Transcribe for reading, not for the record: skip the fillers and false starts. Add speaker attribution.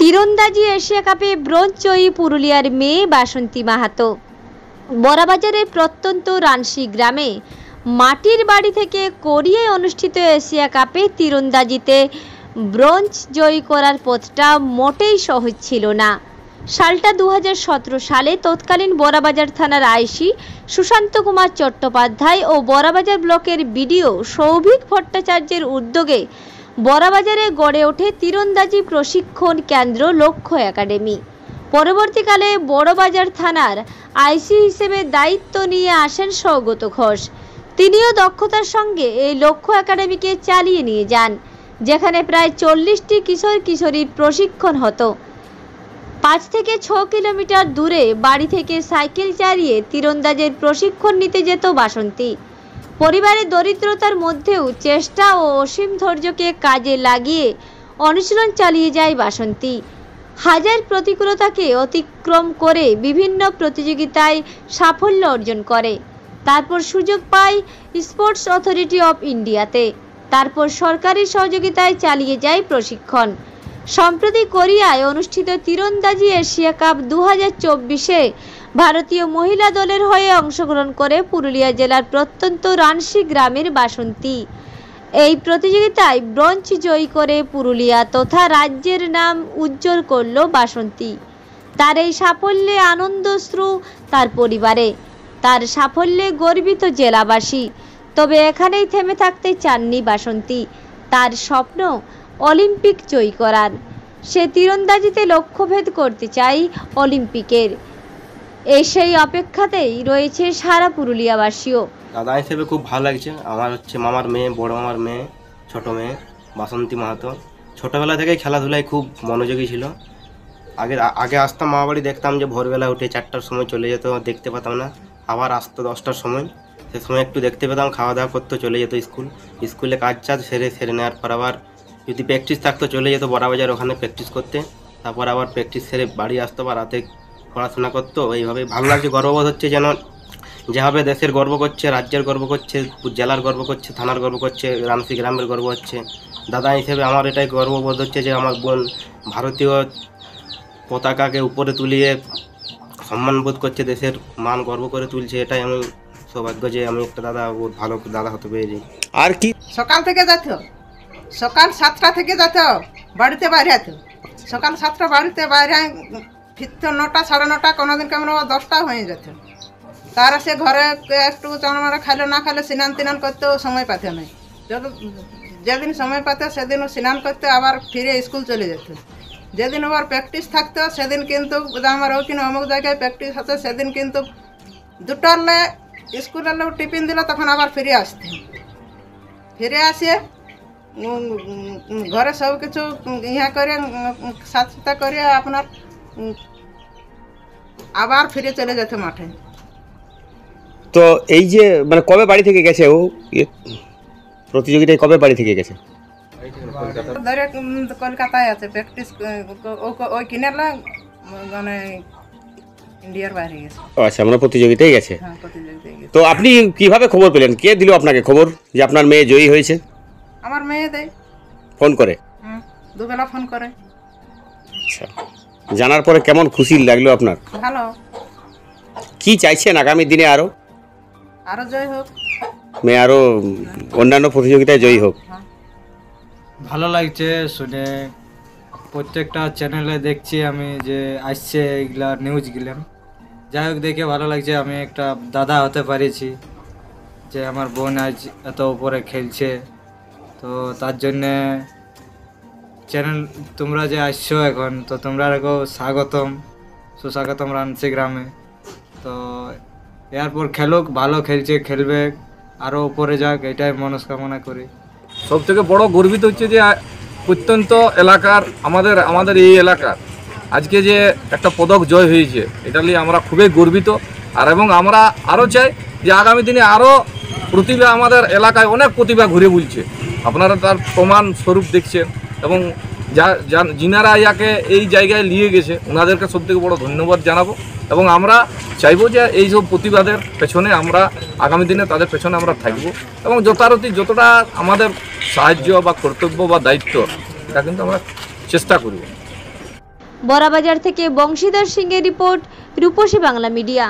Speaker 1: তীরন্দাজি Asia কাপে bronze জয়ী পুরুলিয়ার মেয়ে বাসন্তী মাহাতো। বড়াবাজারের প্রত্যন্ত রানসি গ্রামে মাটির বাড়ি থেকে কোরিয়ায় অনুষ্ঠিত এশিয়া কাপে তীরন্দাজিতে ব্রোঞ্জ জয়ী করার পথটা মোটেই সহজ ছিল না। সালটা 2017 সালে তৎকালীন বড়াবাজার থানার আইসি সুশান্ত কুমার চট্টোপাধ্যায় ও বড়াবাজার ব্লকের বিডিও সৌভিক ভট্টাচার্যের উদ্যোগে বড়াবাজারে গড়ে ওঠে তীরন্দাজি প্রশিক্ষণ কেন্দ্র লক্ষ্য একাডেমি। পরবর্তীকালে বড়বাজার থানার আইসি হিসেবে দায়িত্ব নিয়ে আসেন সৌগত ঘোষ। তিনিও দক্ষতার সঙ্গে এই লক্ষ্য একাডেমিকে চালিয়ে নিয়ে যান, যেখানে প্রায় 40টি কিশোর কিশোরীর প্রশিক্ষণ হতো। 5 থেকে 6 কিলোমিটার দূরে বাড়ি থেকে সাইকেল চালিয়ে তীরন্দাজের প্রশিক্ষণ নিতে যেত বাসন্তী। পরিবারের দরিদ্রতার মধ্যেও চেষ্টা ও অসীম ধৈর্যকে কাজে লাগিয়ে অনুশীলন চালিয়ে যায় বাসন্তী। হাজার প্রতিকূলতাকে অতিক্রম করে বিভিন্ন প্রতিযোগিতায় সাফল্য অর্জন করে। তারপর সুযোগ পায় স্পোর্টস অথরিটি অফ ইন্ডিয়াতে। তারপর সরকারি সহযোগিতায় চালিয়ে যায় প্রশিক্ষণ। সম্প্রতি কোরিয়ায় অনুষ্ঠিত তীরন্দাজি এশিয়া কাপ 2024-এ ভারতীয় মহিলা দলের হয়ে অংশগ্রহণ করে পুরুলিয়া জেলার প্রত্যন্ত রানসি গ্রামের বাসন্তী। এই প্রতিযোগিতায় ব্রোঞ্জ জয়ী করে পুরুলিয়া তথা রাজ্যের নাম উজ্জ্বল করল বাসন্তী। তার এই সাফল্যে আনন্দশ্রু তার পরিবারে, তার সাফল্যে গর্বিত জেলাবাসী। তবে এখানেই থেমে থাকতে চাননি বাসন্তী। তার স্বপ্ন অলিম্পিক জয়ী করার। সে তীরন্দাজিতে লক্ষ্যভেদ করতে চাই অলিম্পিকের। সেই অপেক্ষাতেই রয়েছে সারা পুরুলিয়াবাসীও।
Speaker 2: দাদা হিসেবে খুব ভালো লাগছে। আমার হচ্ছে মামার মেয়ে, বড় মামার মেয়ে, ছোট মেয়ে বাসন্তী মাহাতো। ছোটোবেলা থেকেই খেলাধুলায় খুব মনোযোগী ছিল। আগে আসতাম মামা বাড়ি, দেখতাম যে ভোরবেলা উঠে 4টার সময় চলে যেত, দেখতে পেতাম না। আবার আসতো 10টার সময়, সে সময় একটু দেখতে পেতাম, খাওয়া দাওয়া করতে চলে যেত স্কুলে কাজ সেরে নেওয়ার পর আবার যদি প্র্যাকটিস থাকতো চলে যেত বড়াবাজার, ওখানে প্র্যাকটিস করতে। তারপর আবার প্র্যাকটিস সেরে বাড়ি আসতো বা রাতে পড়াশোনা করতো। এইভাবে ভালো লাগছে, গর্ববোধ হচ্ছে যেন যেভাবে দেশের গর্ব করছে, রাজ্যের গর্ব করছে, জেলার গর্ব করছে, থানার গর্ব করছে, রানসি গ্রামের গর্ব হচ্ছে। দাদা হিসেবে আমার এটাই গর্ববোধ হচ্ছে যে আমার বোন ভারতীয় পতাকাকে উপরে তুলিয়ে সম্মানবোধ করছে, দেশের মান গর্ব করে তুলছে। এটাই আমি সৌভাগ্য যে আমি একটা ভালো দাদা হতে পেরেছি।
Speaker 3: আর কি
Speaker 4: সকাল থেকে যেত, সকাল 7টা থেকে যেত, বাড়িতে বাইরে যেত। সকাল 7টা বাড়িতে বাইরে ফিরত 9টা, 9:30, কোনোদিন কেমন 10টা হয়ে যেত। তার সে ঘরে একটু চামড়া খাইলে না খাইলে স্নান করতেও সময় পাতে নাই। যেদিন সময় পাতে সেদিন স্নান করতে, আবার ফিরে স্কুল চলে যেত। যেদিন আবার প্র্যাকটিস থাকতো সেদিন কিন্তু আমার ওইখানে অমুক জায়গায় প্র্যাকটিস হতো, সেদিন কিন্তু 2টার স্কুলের লোক টিফিন দিল, তখন আবার ফিরে আসতে। ফিরে আসে ঘরে সব কিছু ইয়া করে সাথে করে আপনার আবার ফিরে চলে যেত মাঠে।
Speaker 3: তো এই যে মানে কবে বাড়ি থেকে গেছে ও প্রতিযোগিতায়, কবে বাড়ি থেকে গেছে?
Speaker 4: ধরে কলকাতায় আছে প্র্যাকটিস, ওই কিনারলা মানে ইন্ডিয়ার বাইরে গেছে।
Speaker 3: আচ্ছা, মানে প্রতিযোগিতায় গেছে।
Speaker 4: হ্যাঁ, প্রতিযোগিতায় গেছে।
Speaker 3: তো আপনি কিভাবে খবর পেলেন? কে দিল আপনাকে খবর যে আপনার মেয়ে জয়ী হয়েছে?
Speaker 4: আমার মেয়ে দেয়
Speaker 3: ফোন করে।
Speaker 4: দুবেলা ফোন করে।
Speaker 3: আচ্ছা, জানার পরে কেমন খুশি লাগলো আপনার?
Speaker 4: ভালো।
Speaker 3: কি চাইছেন আগামী দিনে? আরো
Speaker 4: জয় হোক,
Speaker 3: মেয়ে আরো অন্যান্য প্রতিযোগিতায় জয়ী হোক।
Speaker 5: ভালো লাগছে শুনে। প্রত্যেকটা চ্যানেলে দেখছি আমি যে আসছে এগুলা নিউজগুলো। যাই হোক, দেখে ভালো লাগছে। আমি একটা দাদা হতে পারিছি, যে আমার বোন আজ এত উপরে খেলছে। তো তার জন্যে চ্যানেল তোমরা যে আসছো এখন, তো তোমরা স্বাগতম, সুস্বাগতম রানসি গ্রামে। তো এরপর খেলুক, ভালো খেলছে, খেলবে, আরও উপরে যাক, এটাই মনস্কামনা করি।
Speaker 6: সব থেকে বড় গর্বিত হচ্ছে যে প্রত্যন্ত এলাকার আমাদের এই এলাকার আজকে যে একটা পদক জয় হয়েছে, এটা নিয়ে আমরা খুবই গর্বিত। এবং আমরা আরও চাই যে আগামী দিনে আরও প্রতিভা, আমাদের এলাকায় অনেক প্রতিভা ঘুরে বুলছে, আপনারা তার প্রমাণ স্বরূপ দেখছেন। এবং যিনারা ইয়াকে এই জায়গায় নিয়ে গেছে ওনাদেরকে সবথেকে বড় ধন্যবাদ জানাবো। এবং আমরা চাইবো যে এইসব প্রতিবাদের পেছনে আমরা আগামী দিনে তাদের পেছনে আমরা থাকবো, এবং যথারীতি যতটা আমাদের সাহায্য বা কর্তব্য বা দায়িত্ব, এটা কিন্তু আমরা চেষ্টা করব।
Speaker 1: বড়াবাজার থেকে বংশীধর সিংয়ের রিপোর্ট, রূপসী বাংলা মিডিয়া।